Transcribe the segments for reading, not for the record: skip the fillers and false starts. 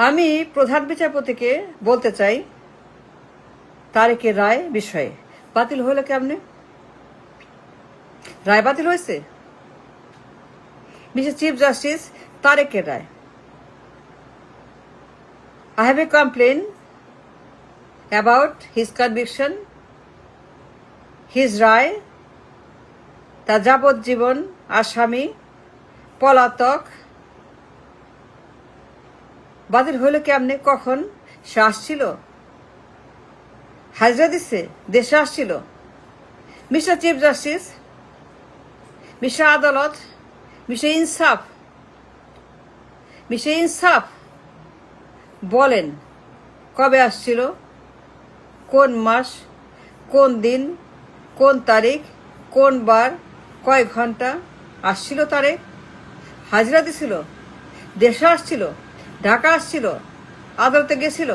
আমি প্রধান বিচারপতিকে বলতে চাই তারেকের রায় বিষয়ে বাতিল হলো কেমনে? রায় বাতিল হয়েছে। মিস্টার চিফ জাস্টিস তারেকের রায়, I have a complaint about his conviction, his রায়, তার যাবজ্জীবন আসামি পলাতক বাতিল হইল কেমনে? কখন সে আসছিল, হাজিরা দিচ্ছে, দেশে আসছিল। মিস্টার চিফ জাস্টিস, মিস্টার আদালত, মিস্টার ইনসাফ বলেন কবে আসছিল, কোন মাস, কোন দিন, কোন তারিখ, কোন বার, কয় ঘন্টা আসছিল তারেক? হাজিরা দিছিল, দেশে আসছিল, ঢাকা আসছিল, আদালতে গেছিল,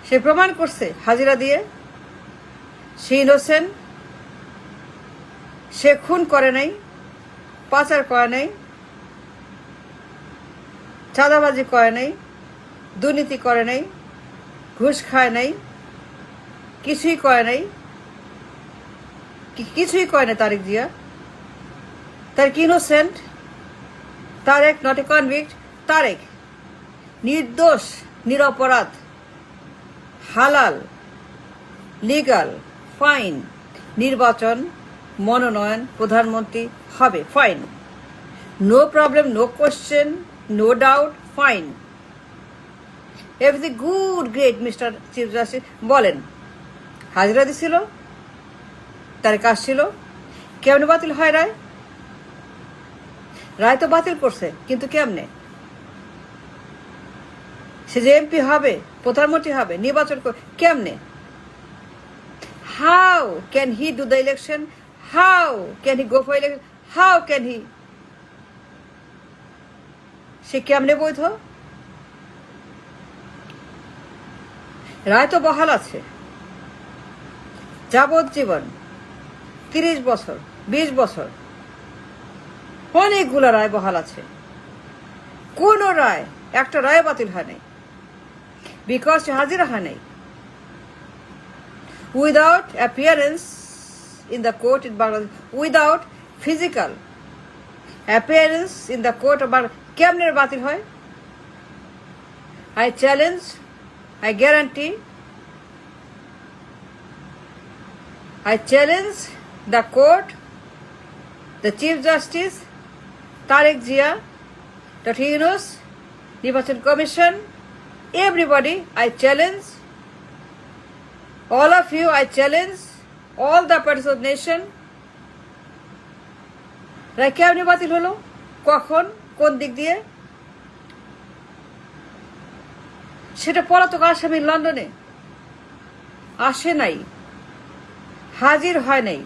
সে প্রমাণ করছে হাজিরা দিয়ে সে ইনোসেন্ট, সে খুন করে নাই, পাচার করে নাই, চাঁদাবাজি করে নাই, দুর্নীতি করে নাই, ঘুষ খায় নাই, কিছুই করে নাই Tarek Zia. Tarek innocent, Tarek not a convict, Tarek নির্দোষ, নিরপরাধ, হালাল, লিগাল, ফাইন, নির্বাচন, মনোনয়ন, প্রধানমন্ত্রী হবে, fine, no problem, no question, no doubt, fine, everything good, great. Mister chief justice বলেন হাজিরা দিছিল, তারেক আসছিল, কেমনে বাতিল হয় রায়? রায় তো বাতিল করছে, কিন্তু কেমনে? সে যে এমপি হবে, প্রধানমন্ত্রী হবে, নির্বাচন কেমনে? How can he do the election? How can he go for election? How can he? সে কেমনে বৈধ? রায় তো বহাল আছে, যাবজ্জীবন, 30 বছর, 20 বছর, অনেকগুলো রায় বহাল আছে। কোন রায়, একটা রায় বাতিল হয় নাই, বিকজ হাজিরা হয় নাই। Without appearance in the court in Bangladesh, without physical appearance in the court of Bangladesh, কেমনে বাতিল হয়? I challenge, I guarantee, I challenge the court, the Chief Justice, Tarek Zia, Dr. Yunus, Nirbachan Commission, everybody, I challenge, all of you, I challenge, all the parties of the nation. রায় কেমনে বাতিল হলো, কখন, কোন দিক দিয়ে? সেটা পলাতক আসামি লন্ডনে আসে নাই, হাজির হয় নাই,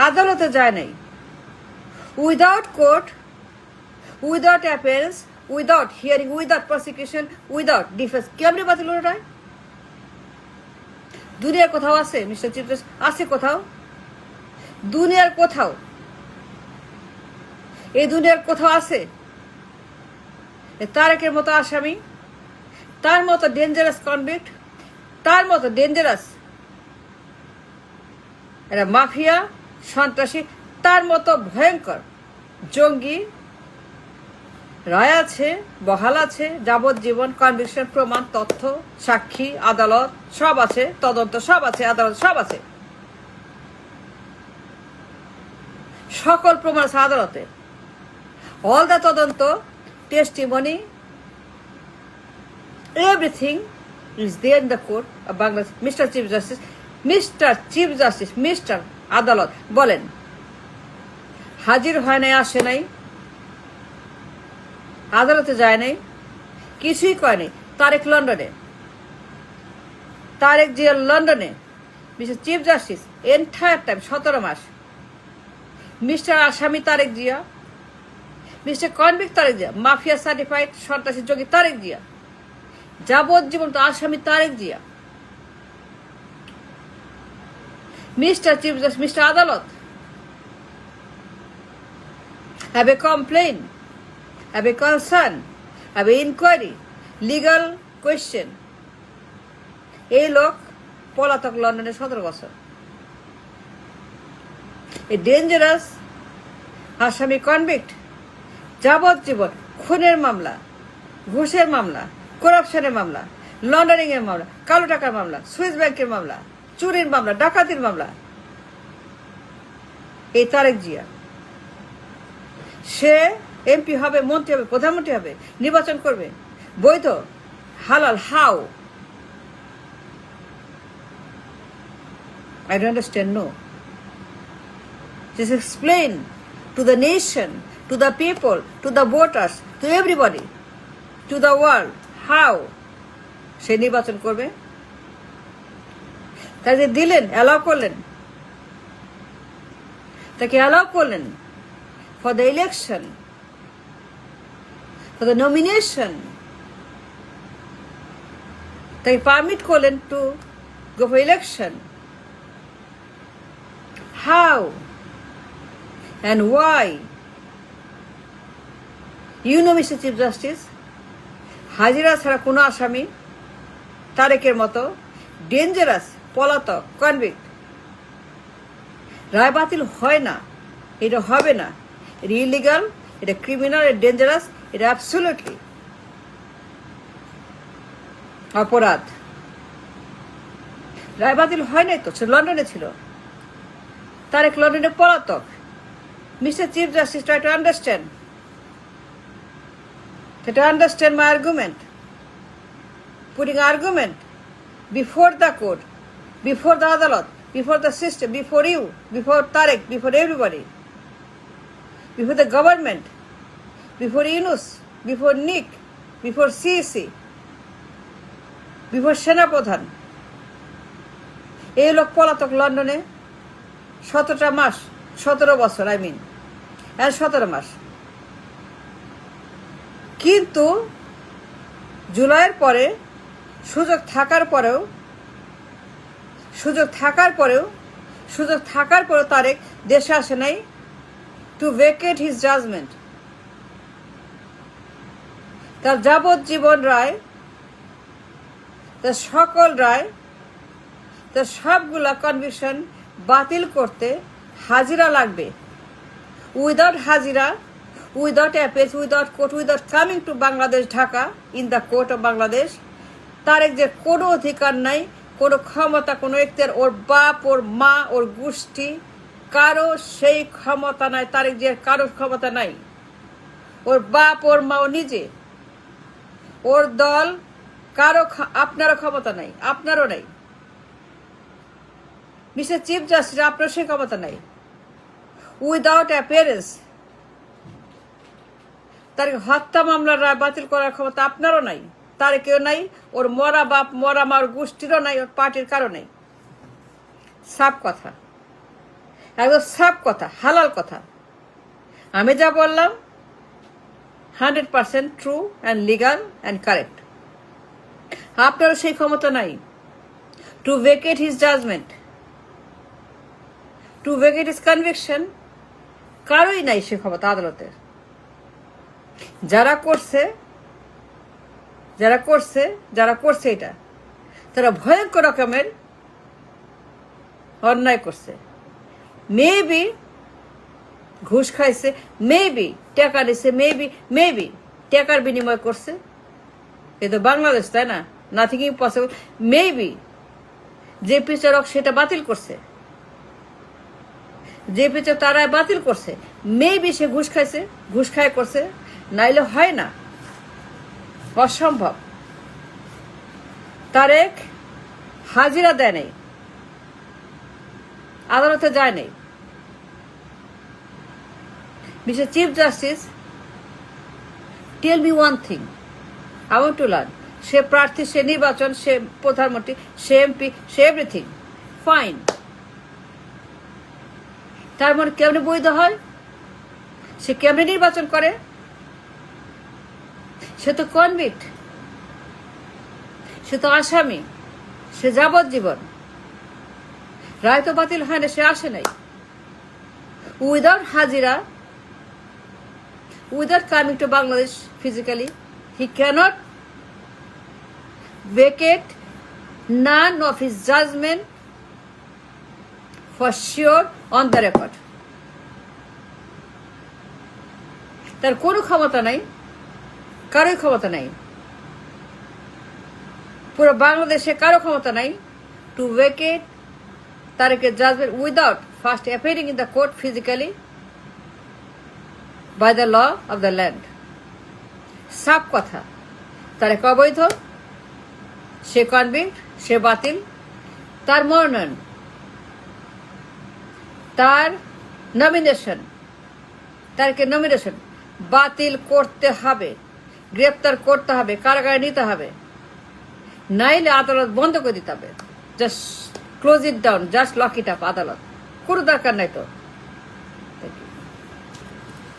আদালতে যায় নাই, without court, without appearance, without hearing, without prosecution, without defence, কেমনে বাতিল হলো রায়? দুনিয়ার কোথাও আছে মিস্টার চিফ জাস্টিস? আছে কোথাও? দুনিয়ার কোথাও, এই দুনিয়ার কোথাও আছে তারেকের মতো আসামি, তার মতো ডেঞ্জারাস কনভিক্ট, তার মতো ডেঞ্জারাস এরা মাফিয়া, সন্ত্রাসী, তার মতো ভয়ঙ্কর জঙ্গি রায় আছে, বহাল আছে, যাবজ্জীবন, কনভিকশন, প্রমাণ, তথ্য, সাক্ষী, আদালত সব আছে, তদন্ত সব আছে, আদালত সব আছে, সকল প্রমাণ আছে আদালতে। অল দ্য তদন্ত, testimony, everything is there in the court of Bangladesh. Mr. Chief Justice, Mr. আদালত বলেন হাজির হয় নাই, আসে নাই, আদালতে যায় নাই, কিছুই করে নাই। তারেক লন্ডনে, তারেক জিয়া লন্ডনে, mister chief justice entire time 17 মাস, মিস্টার আসামি Tarek Zia, mister convict Tarek Zia, mafia certified সন্ত্রাসী যোগী তারেক জিয়া, যাবজ্জীবন তো আসামি Tarek Zia. Mister chief justice, mister আদালত, have a complaint have a concern, have a inquiry, legal question. এই লোক পলাতক লন্ডনে 17 বছর। এ ডেঞ্জারাস আসামি কনভিক্ট, যাবজ্জীবন খুনের মামলা, ঘুষের মামলা, করাপশনের মামলা, লন্ডারিং এর মামলা, কালো টাকার মামলা, সুইস ব্যাংকের মামলা, চুরির মামলা, ডাকাতির মামলা। এই তারেক জিয়া, সে এমপি হবে, মন্ত্রী হবে, প্রধানমন্ত্রী হবে, নির্বাচন করবে, বৈধ, হালাল, how? I don't understand, no. Just explain to the nation, to the people, to the voters, to everybody, to the world, how সে নির্বাচন করবে। তাকে দিলেন, অ্যালাউ করলেন, তাকে অ্যালাউ করলেন for the election, for the nomination, তাকে পারমিট করলেন to go for election. How and why? You know, Mr. Chief Justice, হাজিরা ছাড়া কোনো আসামি তারেকের মতো ডেঞ্জারাস পলাতক কনভিক্ট রায় বাতিল হয় না, এটা হবে না, এটা ইলিগাল, এটা ক্রিমিনাল, এটা ডেঞ্জারাস, এটা অ্যাবসলিউটলি অপরাধ। রায় বাতিল হয় নাই তো, সে লন্ডনে ছিল, তারেক লন্ডনে পলাতক। Mr. Chief Justice, try to understand. Try to understand my argument. Putting argument before the court, before the adalat, before the system, before you, before Tarek, before everybody, before the government, before Yunus, before Nick, before CEC, before Sena Pradhan. এই লোক পলাতক লন্ডনে 17 মাস, 17 বছর, I mean, 17 মাস। কিন্তু জুলাইয়ের পরে সুযোগ থাকার পরেও তারেক দেশে আসে নাই টু ভেকেট হিজ জাজমেন্ট। তার যাবজ্জীবন রায়, তার সকল রায়, তার সবগুলা কনভিকশন বাতিল করতে হাজিরা লাগবে। উইদাউট হাজিরা, without appeal, without court, without coming to Bangladesh, Dhaka, in the court of Bangladesh, Tarique যে কোনো অধিকার নাই, কোনো ক্ষমতা, কোনো এখতিয়ার, ওর বাপ, ওর মা, ওর গোষ্ঠী, কারো সেই ক্ষমতা নাই। তারেক যে কারো ক্ষমতা নাই, ওর বাপ, ওর মা, ও নিজে, ওর দল, কারো, আপনারও ক্ষমতা নাই, আপনারও নাই। মিস্টার চিফ জাস্টিস, আপনার সেই ক্ষমতা নাই। উইদাউট অ্যাপিয়ারেন্স তার হত্যা মামলার রায় বাতিল করার ক্ষমতা আপনারও নাই, তার কেউ নাই, ওর মরা বাপ, মরা মা, ওর গোষ্ঠীরও নাই, ওর পার্টির কারো নাই। সাফ কথা, একদম সাফ কথা, হালাল কথা। আমি যা বললাম 100% true and legal and correct. আপনারও সেই ক্ষমতা নাই to vacate his judgement, to vacate his conviction. কারোই নাই সে ক্ষমতা আদালতের। যারা করছে এটা, তারা ভয়ঙ্কর রকমের অন্যায় করছে। মেবি ঘুষ খাইছে, মেবি টাকা দিছে, মেবি টাকার বিনিময় করছে। এ তো বাংলাদেশ, তাই না? Nothing impossible. মেবি যে বিচারক সেটা বাতিল করছে, যে বিচারক তারা বাতিল করছে, মেবি সে ঘুষ খাইছে, ঘুষ খায় করছে, নাইলে হয় না, অসম্ভব। তারেক হাজিরা দেয় নাই, আদালতে যায় নাই। Mister chief justice, tell me one thing, I want to learn. সে প্রার্থী, সে নির্বাচন, সে প্রধানমন্ত্রী, সে এমপি, সে এভরিথিং ফাইন। তার মানে কেমনে বৈধ হয়? সে কেমনে নির্বাচন করে? সে তো কনভিক্ট, সে তো আসামি, সে যাবজ্জীবন। রায় তো বাতিল হয় না, সে আসে নাই। উইদাউট হাজিরা, without coming to Bangladesh physically. He cannot vacate none of his judgment for sure on the record. তার কোনো ক্ষমতা নাই, কারোই ক্ষমতা নাই, পুরো বাংলাদেশে কারো ক্ষমতা নাই টু ভেকেট তারেকের judgement without first appearing in the court physically by the law of the land. সাফ কথা, তারেক অবৈধ, সে কনভিক্ট, সে বাতিল। তার মনোনয়ন, তার নমিনেশন, তারেকের নমিনেশন বাতিল করতে হবে, গ্রেপ্তার করতে হবে, কারাগারে নিতে হবে, নাইলে আদালত বন্ধ করে দিতে হবে। Just close it down, just lock it up. আদালত কোনো দরকার নাই তো।